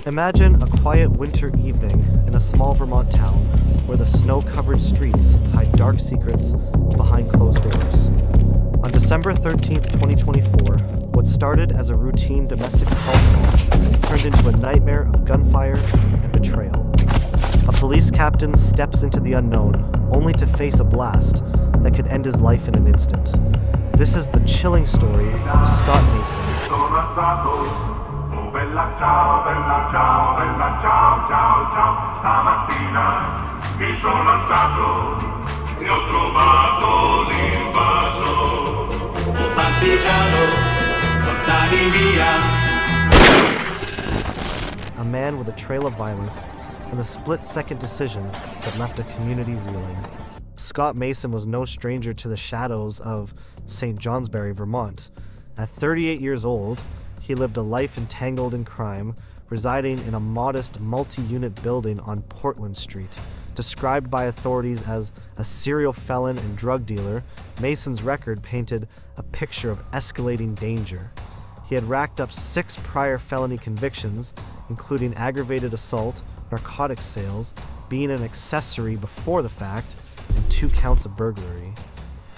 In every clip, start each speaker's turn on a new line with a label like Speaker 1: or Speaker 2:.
Speaker 1: Imagine a quiet winter evening in a small Vermont town where the snow-covered streets hide dark secrets behind closed doors. On December 13th, 2024, what started as a routine domestic assault call turned into a nightmare of gunfire and betrayal. A police captain steps into the unknown, only to face a blast that could end his life in an instant. This is the chilling story of Scott Mason.
Speaker 2: Bella ciao, bella ciao, bella ciao, ciao, ciao. Stamattina mi sono alzato e ho trovato l'invaso. Partigiano, lontani via.
Speaker 1: A man with a trail of violence and the split-second decisions that left a community reeling. Scott Mason was no stranger to the shadows of St. Johnsbury, Vermont. At 38 years old, he lived a life entangled in crime, residing in a modest multi-unit building on Portland Street. Described by authorities as a serial felon and drug dealer, Mason's record painted a picture of escalating danger. He had racked up 6 prior felony convictions, including aggravated assault, narcotics sales, being an accessory before the fact, and 2 counts of burglary.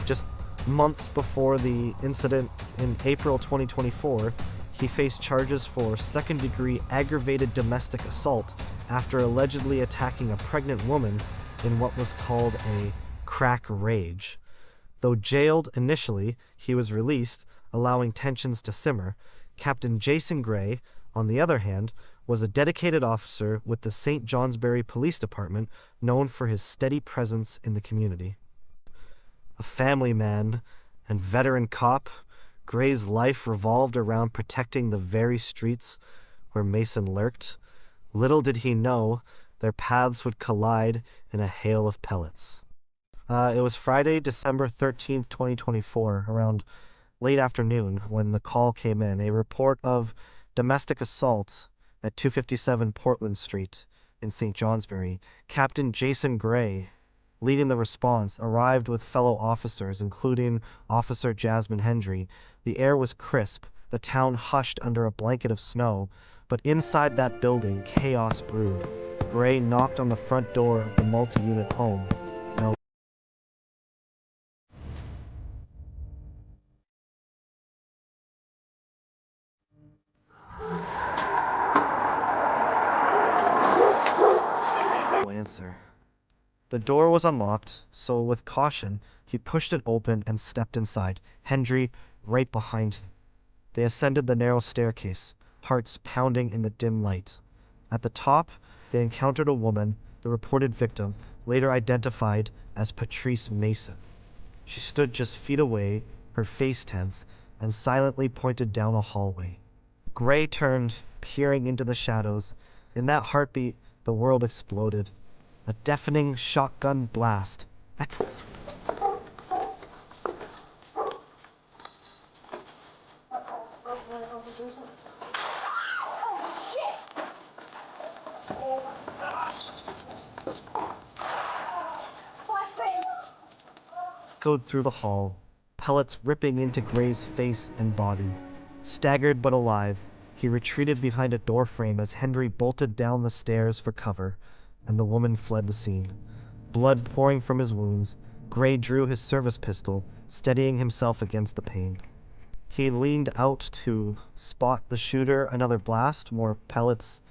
Speaker 1: Just months before the incident in April 2024, he faced charges for second-degree aggravated domestic assault after allegedly attacking a pregnant woman in what was called a crack rage. Though jailed initially, he was released, allowing tensions to simmer. Captain Jason Gray, on the other hand, was a dedicated officer with the St. Johnsbury Police Department, known for his steady presence in the community. A family man and veteran cop, Gray's life revolved around protecting the very streets where Mason lurked. Little did he know their paths would collide in a hail of pellets. It was Friday, December 13th, 2024, around late afternoon when the call came in. A report of domestic assault at 257 Portland Street in St. Johnsbury. Captain Jason Gray, leading the response, arrived with fellow officers, including Officer Jasmine Hendry. The air was crisp, the town hushed under a blanket of snow, but inside that building, chaos brewed. Gray knocked on the front door of the multi-unit home. No answer. The door was unlocked, so with caution, he pushed it open and stepped inside, Hendry right behind him. They ascended the narrow staircase, hearts pounding in the dim light. At the top, they encountered a woman, the reported victim, later identified as Patrice Mason. She stood just feet away, her face tense, and silently pointed down a hallway. Gray turned, peering into the shadows. In that heartbeat, the world exploded. A deafening shotgun blast. Echoed through the hall, pellets ripping into Gray's face and body. Staggered but alive, he retreated behind a doorframe as Hendry bolted down the stairs for cover, and the woman fled the scene. Blood pouring from his wounds, Gray drew his service pistol, steadying himself against the pane. He leaned out to spot the shooter, another blast, more pellets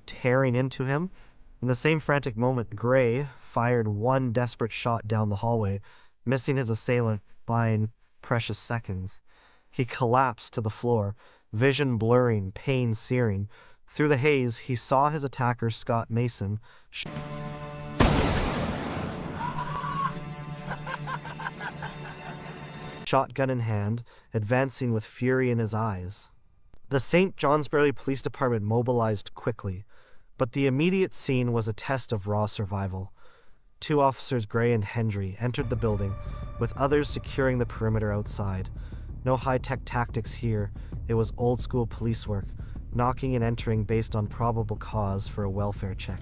Speaker 1: tearing into him. In the same frantic moment, Gray fired one desperate shot down the hallway, missing his assailant by precious seconds. He collapsed to the floor, vision blurring, pain searing. Through the haze, he saw his attacker, Scott Mason, shotgun in hand, advancing with fury in his eyes. The St. Johnsbury Police Department mobilized quickly, but the immediate scene was a test of raw survival. 2 officers, Gray and Hendry, entered the building, with others securing the perimeter outside. No high-tech tactics here. It was old-school police work, knocking and entering based on probable cause for a welfare check.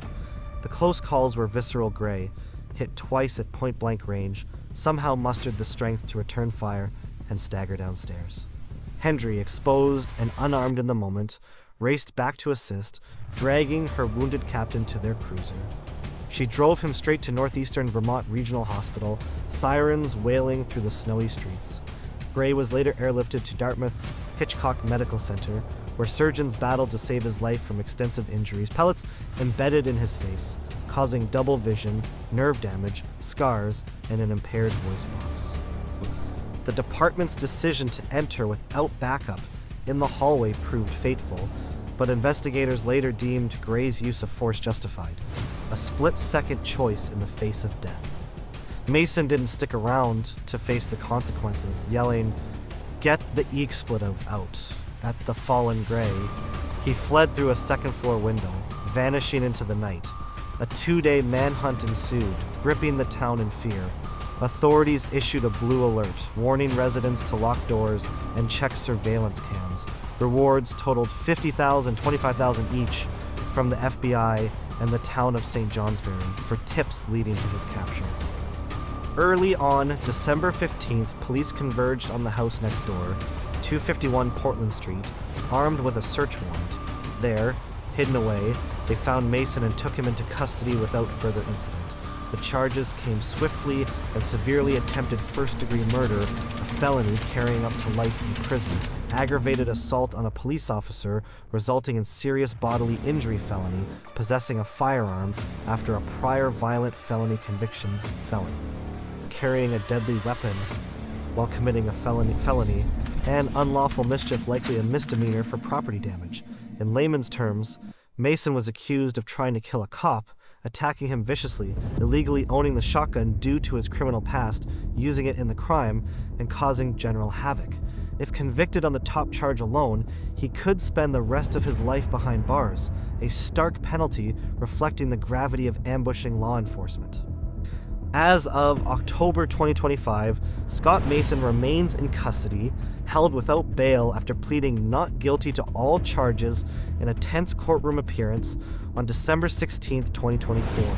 Speaker 1: The close calls were visceral. Gray, hit twice at point-blank range, somehow mustered the strength to return fire and stagger downstairs. Hendry, exposed and unarmed in the moment, raced back to assist, dragging her wounded captain to their cruiser. She drove him straight to northeastern Vermont Regional Hospital, sirens wailing through the snowy streets. Gray was later airlifted to Dartmouth Hitchcock Medical Center, where surgeons battled to save his life from extensive injuries, pellets embedded in his face, causing double vision, nerve damage, scars, and an impaired voice box. The department's decision to enter without backup in the hallway proved fateful, but investigators later deemed Gray's use of force justified, a split-second choice in the face of death. Mason didn't stick around to face the consequences, yelling, "Get the expletive out," at the fallen Gray. He fled through a second-floor window, vanishing into the night. A 2-day manhunt ensued, gripping the town in fear. Authorities issued a blue alert, warning residents to lock doors and check surveillance cams. Rewards totaled $50,000, $25,000 each from the FBI and the town of St. Johnsbury for tips leading to his capture. Early on December 15th, police converged on the house next door, 251 Portland Street, armed with a search warrant. There, hidden away, they found Mason and took him into custody without further incident. The charges came swiftly and severely: attempted first-degree murder, a felony carrying up to life in prison, aggravated assault on a police officer resulting in serious bodily injury felony, possessing a firearm after a prior violent felony conviction felony, carrying a deadly weapon while committing a felony, and unlawful mischief, likely a misdemeanor for property damage. In layman's terms, Mason was accused of trying to kill a cop, attacking him viciously, illegally owning the shotgun due to his criminal past, using it in the crime, and causing general havoc. If convicted on the top charge alone, he could spend the rest of his life behind bars, a stark penalty reflecting the gravity of ambushing law enforcement. As of October 2025, Scott Mason remains in custody, held without bail after pleading not guilty to all charges in a tense courtroom appearance on December 16, 2024.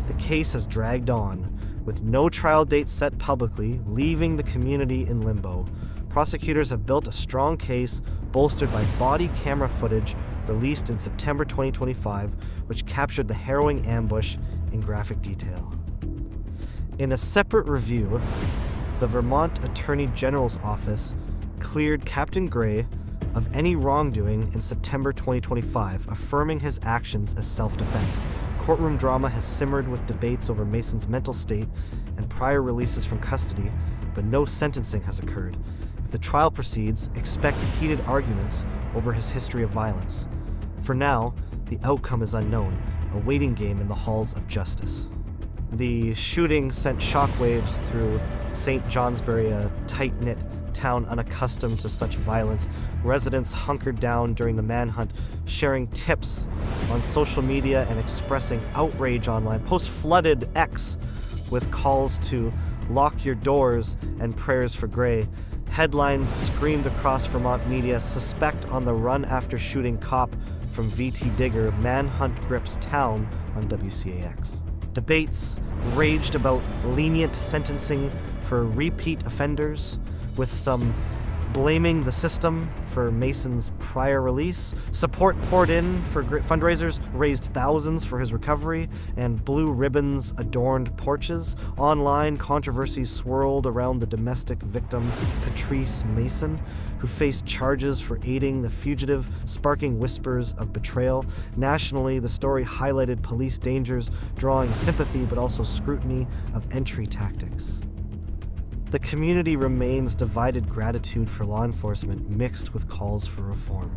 Speaker 1: The case has dragged on, with no trial date set publicly, leaving the community in limbo. Prosecutors have built a strong case, bolstered by body camera footage released in September 2025, which captured the harrowing ambush in graphic detail. In a separate review, the Vermont Attorney General's office cleared Captain Gray of any wrongdoing in September 2025, affirming his actions as self-defense. Courtroom drama has simmered with debates over Mason's mental state and prior releases from custody, but no sentencing has occurred. If the trial proceeds, expect heated arguments over his history of violence. For now, the outcome is unknown, a waiting game in the halls of justice. The shooting sent shockwaves through St. Johnsbury, a tight-knit town unaccustomed to such violence. Residents hunkered down during the manhunt, sharing tips on social media and expressing outrage online. Posts flooded X with calls to lock your doors and prayers for Gray. Headlines screamed across Vermont media: "Suspect on the run after shooting cop from VT Digger, manhunt grips town" on WCAX. Debates raged about lenient sentencing for repeat offenders, with some blaming the system for Mason's prior release. Support poured in for fundraisers, raised thousands for his recovery, and blue ribbons adorned porches. Online, controversies swirled around the domestic victim, Patrice Mason, who faced charges for aiding the fugitive, sparking whispers of betrayal. Nationally, the story highlighted police dangers, drawing sympathy but also scrutiny of entry tactics. The community remains divided, gratitude for law enforcement mixed with calls for reform.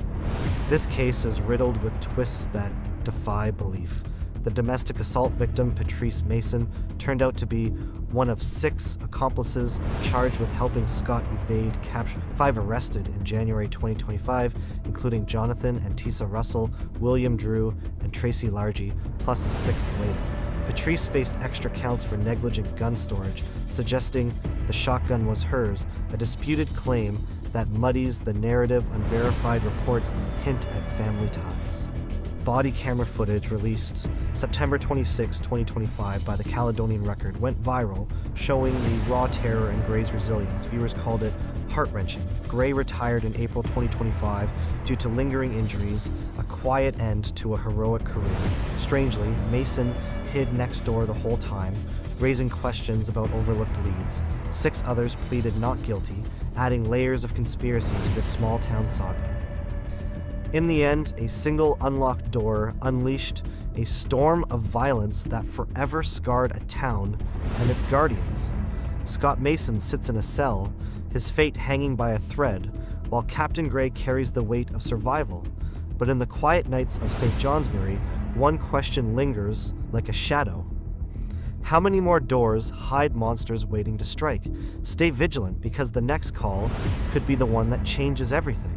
Speaker 1: This case is riddled with twists that defy belief. The domestic assault victim, Patrice Mason, turned out to be one of 6 accomplices charged with helping Scott evade capture. 5 arrested in January 2025, including Jonathan and Tisa Russell, William Drew, and Tracy Largy, plus a 6th later. Patrice faced extra counts for negligent gun storage, suggesting the shotgun was hers, a disputed claim that muddies the narrative. Unverified reports hint at family ties. Body camera footage released September 26, 2025 by the Caledonian Record went viral, showing the raw terror and Gray's resilience. Viewers called it heart-wrenching. Gray retired in April 2025 due to lingering injuries, a quiet end to a heroic career. Strangely, Mason hid next door the whole time, raising questions about overlooked leads. 6 others pleaded not guilty, adding layers of conspiracy to this small-town saga. In the end, a single unlocked door unleashed a storm of violence that forever scarred a town and its guardians. Scott Mason sits in a cell, his fate hanging by a thread, while Captain Gray carries the weight of survival. But in the quiet nights of St. Johnsbury, one question lingers like a shadow. How many more doors hide monsters waiting to strike? Stay vigilant, because the next call could be the one that changes everything.